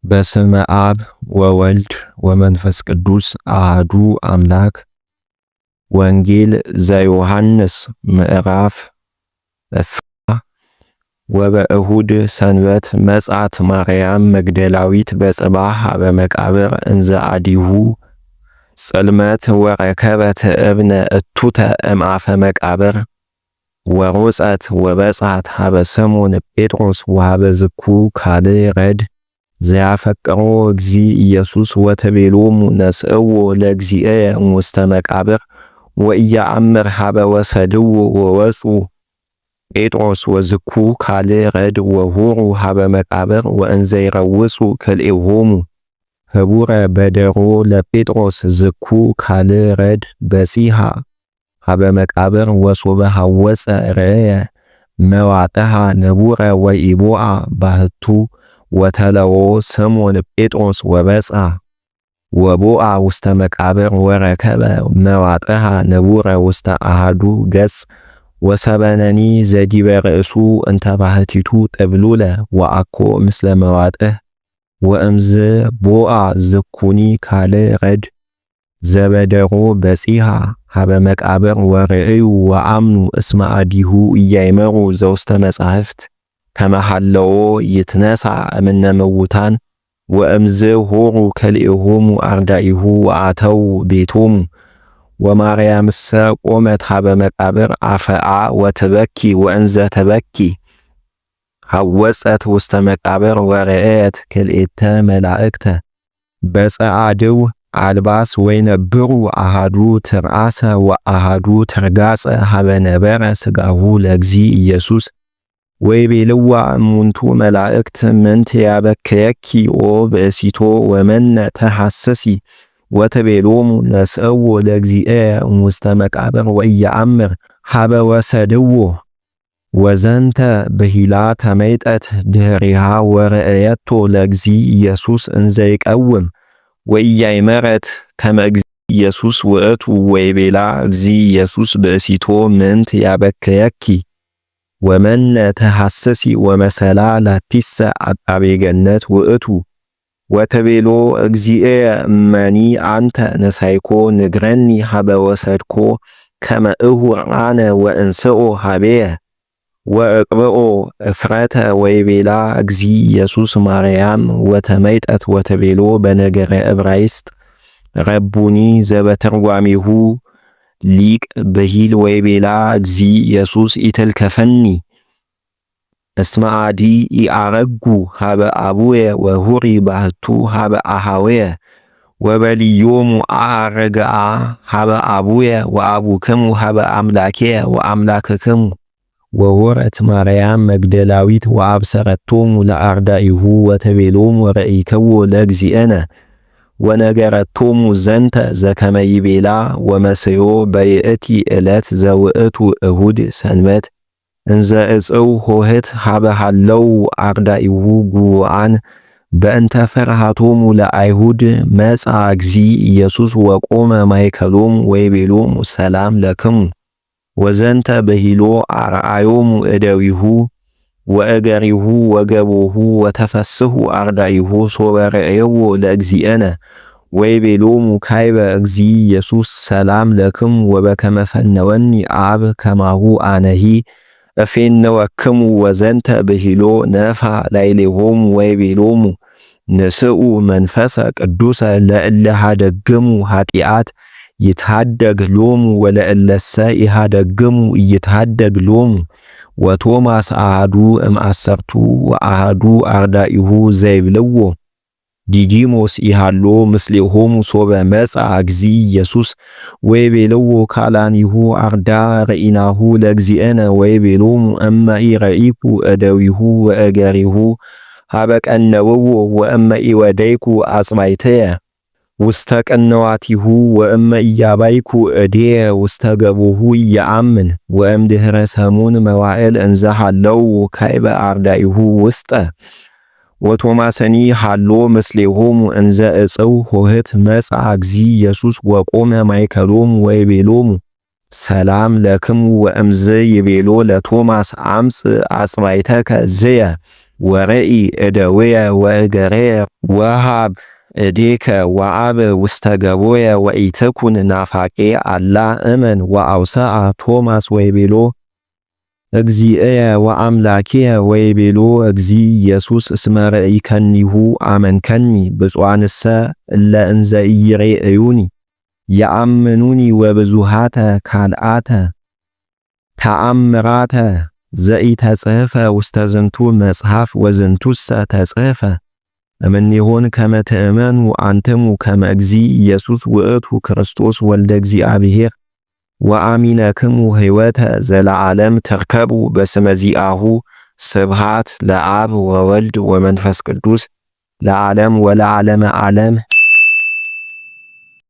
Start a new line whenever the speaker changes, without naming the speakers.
በስመ አብ ወወልድ ወመንፈስ ቅዱስ አሐዱ አምላክ። ወንጌል ዘዮሐንስ ምዕራፍ እስራ ወበእሁድ ሰንበት መጻት ማርያም መግደላዊት በጽባሕ በመቃብር እንዘ አዲሁ ጽልመት ወረከበት እብነ እቱተ እምአፈ መቃብር ወሮጸት ወበጻት ሀበ ስምዖን ጴጥሮስ ወሀበ ዝኩ ካልእ ረድ ዘያፈቅሮ እግዚ ኢየሱስ ወተቤሎሙ ነስእዎ ለእግዚእየ ውስተ መቃብር ወኢየአምር ሀበ ወሰድዎ ወወፁ ጴጥሮስ ወዝኩ ካልእ ረድ ወሆሩ ሀበ መቃብር ወእንዘ ይረውፁ ክልኤሆሙ ህቡረ በደሮ ለጴጥሮስ ዝኩ ካልእ ረድ በጺሐ ሀበ መቃብር ወሶበ ሐወፀ ርእየ መዋጥሃ ነቡረ ወኢቦአ ባህቱ ወተለዎ ስምዖን ጴጥሮስ ወበጻ ወቦአ ውስተ መቃብር ወረከበ መዋጥሃ ነቡረ ውስተ አሃዱ ገጽ ወሰበነኒ ዘዲበ ርእሱ እንተ ባህቲቱ ጥብሉለ ወአኮ ምስለ መዋጥህ ወእምዝ ቦአ ዝኩኒ ካልእ ረድ ዘበደሮ በጺሐ ሀበ መቃብር ወርእዩ ወአምኑ እስመ አዲሁ ኢያእመሩ ዘውስተ መጻሕፍት ከመሃለዎ ይትነሣ እምነ ምውታን ወእምዝ ሆሩ ከልኤሆሙ አርዳኢሁ ወአተው ቤቶሙ ወማርያምሰ ቆመት ሀበ መቃብር አፈአ ወትበኪ ወእንዘ ተበኪ ሐወፀት ውስተ መቃብር ወረአየት ክልኤተ መላእክተ በጸአድው አልባስ ወይነብሩ አሃዱ ትርአሰ ወአሃዱ ትርጋጸ ሀበ ነበረ ሥጋሁ ለእግዚ ኢየሱስ ወይቤልዋ እሙንቱ መላእክት ምንት ያበክየኪ ኦ ብእሲቶ ወመነ ተሐስሲ ወተቤሎሙ ነስእዎ ለእግዚእየ ውስተ መቃብር ወኢየአምር ሀበ ወሰድዎ ወዘንተ ብሂላ ተመይጠት ድኅሪሃ ወረአየቶ ለእግዚ ኢየሱስ እንዘ ይቀውም ወኢያእመረት ከመ እግዚ ኢየሱስ ውእቱ ወይቤላ እግዚ ኢየሱስ ብእሲቶ ምንት ያበክየኪ ወመነ ተሐስሲ ወመሰላ ላቲሰ አቃቤ ገነት ውእቱ ወተቤሎ እግዚእየ እመኒ አንተ ነሳይኮ ንግረኒ ሀበ ወሰድኮ ከመ እሁር አነ ወእንስኦ ሀቤየ ወእቅብኦ እፍረተ ወይቤላ እግዚ ኢየሱስ ማርያም ወተመይጠት ወተቤሎ በነገረ ዕብራይስጥ ረቡኒ ዘበተርጓሚሁ ሊቅ ብሂል ወይቤላ እግዚ ኢየሱስ ኢትልከፈኒ እስመ አዲ ኢአረጉ ሀበ አቡየ ወሁሪ ባህቱ ሀበ አሃወየ ወበልዮሙ አረግአ ሀበ አቡየ ወአቡክሙ ሀበ አምላኬየ ወአምላክክሙ ወወረት ማርያም መግደላዊት ወአብሰረቶሙ ለአርዳኢሁ ወተቤሎሙ ረኢክዎ ለእግዚእነ ወነገረቶሙ ዘንተ ዘከመ ይቤላ ወመስዮ በይእቲ ዕለት ዘውእቱ እሁድ ሰንበት እንዘ እጽው ሆህት ሀበ ሃለው አርዳኢሁ ጉቡአን በእንተ ፍርሃቶሙ ለአይሁድ መጻ እግዚ ኢየሱስ ወቆመ ማእከሎሙ ወይቤሎሙ ሰላም ለክሙ ወዘንተ በሂሎ አርአዮሙ እደዊሁ ወእገሪሁ ወገቦሁ ወተፈስሑ አርዳኢሁ ሶበ ረአየዎ ለእግዚእነ ወይቤሎሙ ካይበ እግዚ ኢየሱስ ሰላም ለክሙ ወበከመ ፈነወኒ አብ ከማሁ አነሂ እፌነወክሙ ወዘንተ ብሂሎ ነፋ ላዕሌሆሙ ወይቤሎሙ ንስኡ መንፈሰ ቅዱሰ ለእለ ኀደግሙ ኃጢአት ይትሃደግ ሎሙ ወለእለሰ ኢሃደግሙ ኢይትሃደግ ሎሙ ወቶማስ አሃዱ እምአሰርቱ ወአሃዱ አርዳኢሁ ዘይብልዎ ዲዲሞስ ኢሃሎ ምስሌሆሙ ሶበ መጻ እግዚ ኢየሱስ ወይቤልዎ ካላኒሁ አርዳ ረኢናሁ ለእግዚእነ ወይቤሎሙ እመ ኢረኢኩ እደዊሁ ወእገሪሁ ሀበ ቀነውዎ ወእመ ኢወደይኩ አጽባይትየ ውስተ ቀነዋቲሁ ወእመ ኢያባይኩ እዴየ ውስተ ገቦሁ ኢየአምን ወእምድኅረ ሰሙን መዋዕል እንዘ ሃለው ካይበ አርዳኢሁ ውስጠ ወቶማስኒ ሃሎ ምስሌሆሙ እንዘ እጽው ሆህት መጻ እግዚ ኢየሱስ ወቆመ ማእከሎሙ ወይቤሎሙ ሰላም ለክሙ ወእምዝ ይቤሎ ለቶማስ አምጽ አጽባይተከ ዝየ ወረኢ እደውየ ወእገርየ ወሃብ እዴከ ወአብ ውስተ ገቦየ ወኢትኩን ናፋቄ አላ እመን ወአውሰአ ቶማስ ወይቤሎ እግዚእየ ወአምላክየ ወይቤሎ እግዚ ኢየሱስ እስመ ርኢከኒሁ አመንከኒ ብፁዓንሰ እለ እንዘ ኢይሬእዩኒ የአምኑኒ ወብዙሃተ ካልአተ ተአምራተ ዘኢተጽሕፈ ውስተ ዝንቱ መጽሐፍ ወዝንቱሰ ተጽሕፈ እምኔሆን ከመ ትእመኑ አንትሙ ከመ እግዚ ኢየሱስ ውእቱ ክርስቶስ ወልደ እግዚአብሔር ወአሚነክሙ ሕይወተ ዘለዓለም ተርከቡ በስመ ዚአሁ ስብሃት ለአብ ወወልድ ወመንፈስ ቅዱስ ለዓለም ወለዓለመ ዓለም